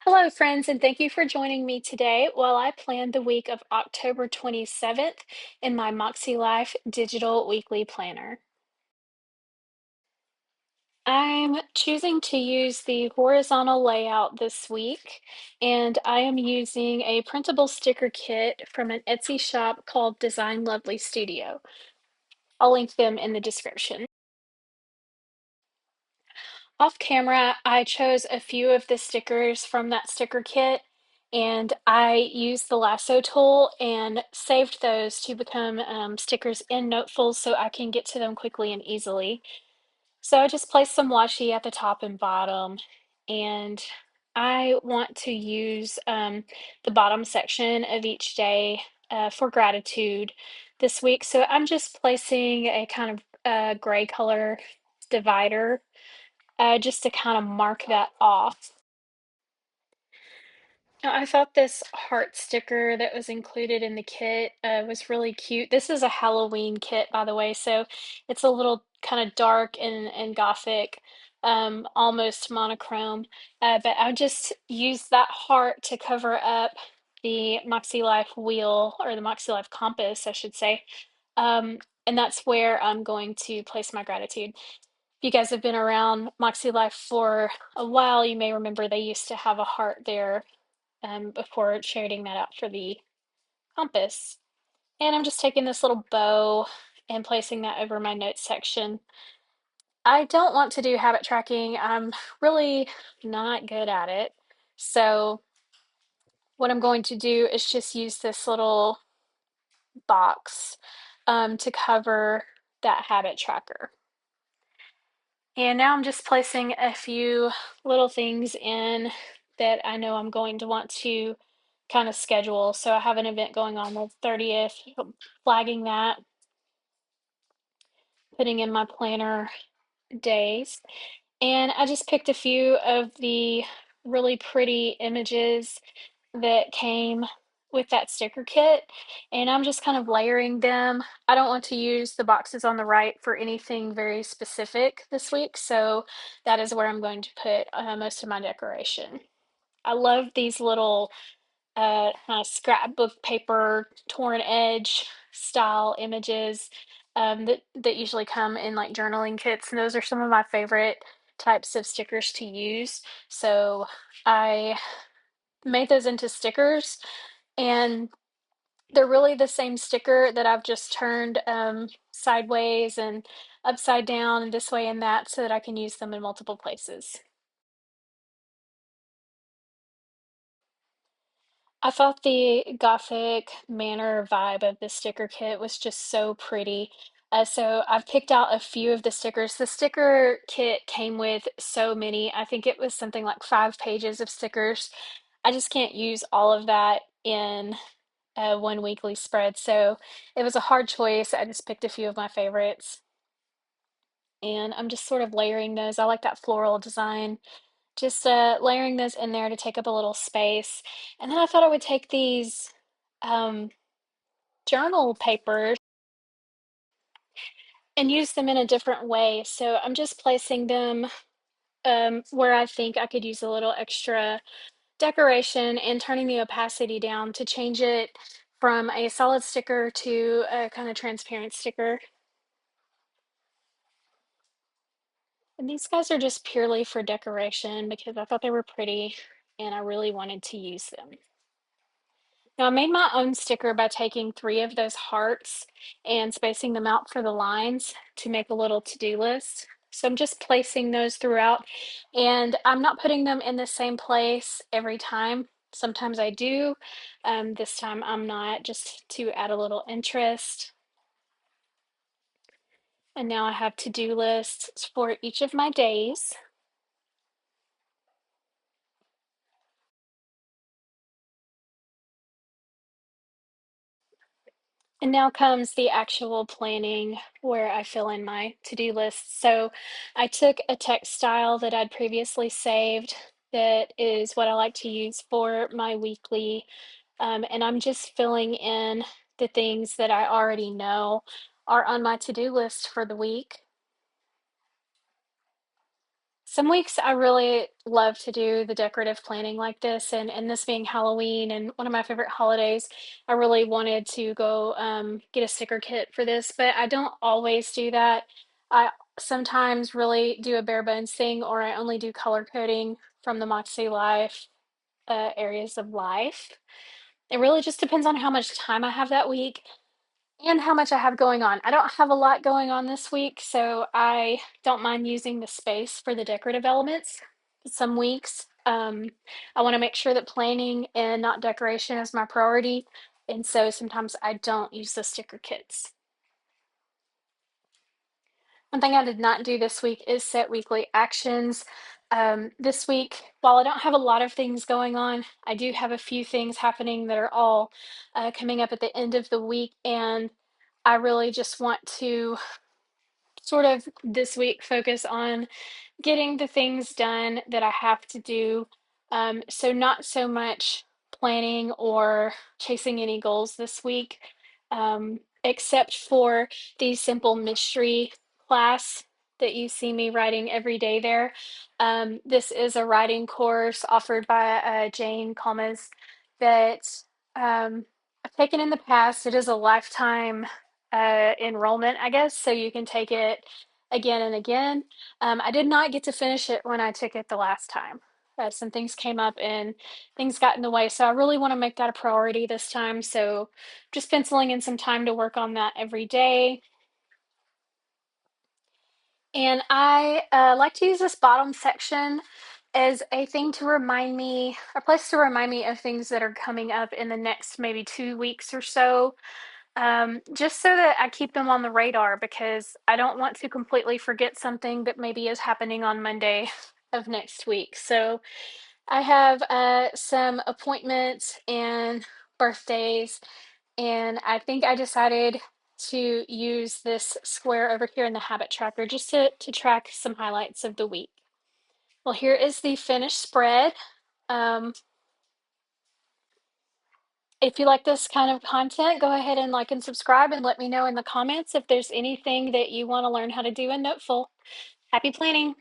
Hello, friends, and thank you for joining me today while I plan the week of October 27th in my Makselife Digital Weekly Planner. I'm choosing to use the horizontal layout this week, and I am using a printable sticker kit from an Etsy shop called DesignLovelyStudio. I'll link them in the description. Off camera, I chose a few of the stickers from that sticker kit and I used the lasso tool and saved those to become stickers in Notefuls so I can get to them quickly and easily. So I just placed some washi at the top and bottom, and I want to use the bottom section of each day for gratitude this week. So I'm just placing a kind of gray color divider just to kind of mark that off. Now, I thought this heart sticker that was included in the kit was really cute. This is a Halloween kit, by the way, so it's a little kind of dark and gothic, almost monochrome. But I just used that heart to cover up the Moxie Life wheel, or the Moxie Life compass, I should say. Um, and that's where I'm going to place my gratitude. If you guys have been around Moxie Life for a while, you may remember they used to have a heart there before shading that out for the compass. And I'm just taking this little bow and placing that over my notes section. I don't want to do habit tracking. I'm really not good at it. So what I'm going to do is just use this little box to cover that habit tracker. And now I'm just placing a few little things in that I know I'm going to want to kind of schedule. So I have an event going on the 30th, flagging that, putting in my planner days. And I just picked a few of the really pretty images that came with that sticker kit, and I'm just kind of layering them. I don't want to use the boxes on the right for anything very specific this week, so that is where I'm going to put most of my decoration. I love these little kind of scrapbook paper, torn edge style images that usually come in like journaling kits, and those are some of my favorite types of stickers to use. So I made those into stickers, and they're really the same sticker that I've just turned sideways and upside down and this way and that so that I can use them in multiple places. I thought the gothic manor vibe of the sticker kit was just so pretty. So I've picked out a few of the stickers. The sticker kit came with so many. I think it was something like 5 pages of stickers. I just can't use all of that in one weekly spread. So it was a hard choice. I just picked a few of my favorites. And I'm just sort of layering those. I like that floral design. Just layering those in there to take up a little space. And then I thought I would take these um, journal papers and use them in a different way. So I'm just placing them where I think I could use a little extra decoration and turning the opacity down to change it from a solid sticker to a kind of transparent sticker. And these guys are just purely for decoration because I thought they were pretty and I really wanted to use them. Now, I made my own sticker by taking 3 of those hearts and spacing them out for the lines to make a little to-do list. So I'm just placing those throughout, and I'm not putting them in the same place every time. Sometimes I do. This time I'm not, just to add a little interest. And now I have to-do lists for each of my days. And now comes the actual planning where I fill in my to-do list. So I took a text style that I'd previously saved that is what I like to use for my weekly, and I'm just filling in the things that I already know are on my to-do list for the week. Some weeks I really love to do the decorative planning like this, and this being Halloween and one of my favorite holidays, I really wanted to go get a sticker kit for this, but I don't always do that. I sometimes really do a bare bones thing, or I only do color coding from the Moxie Life areas of life. It really just depends on how much time I have that week and how much I have going on. I don't have a lot going on this week, so I don't mind using the space for the decorative elements. Some weeks, I want to make sure that planning and not decoration is my priority, and so sometimes I don't use the sticker kits. One thing I did not do this week is set weekly actions. This week, while I don't have a lot of things going on, I do have a few things happening that are all coming up at the end of the week, and I really just want to sort of this week focus on getting the things done that I have to do. So not so much planning or chasing any goals this week, except for the simple mystery class that you see me writing every day there. This is a writing course offered by Jane Calmes that I've taken in the past. It is a lifetime enrollment, I guess, so you can take it again and again. I did not get to finish it when I took it the last time. Some things came up and things got in the way, so I really want to make that a priority this time. So just penciling in some time to work on that every day. And I like to use this bottom section as a thing to remind me, a place to remind me of things that are coming up in the next maybe 2 weeks or so, just so that I keep them on the radar because I don't want to completely forget something that maybe is happening on Monday of next week. So I have some appointments and birthdays, and I think I decided to use this square over here in the habit tracker just to track some highlights of the week. Well, here is the finished spread. Um, If you like this kind of content, go ahead and like and subscribe and let me know in the comments if there's anything that you want to learn how to do in Noteful. Happy planning!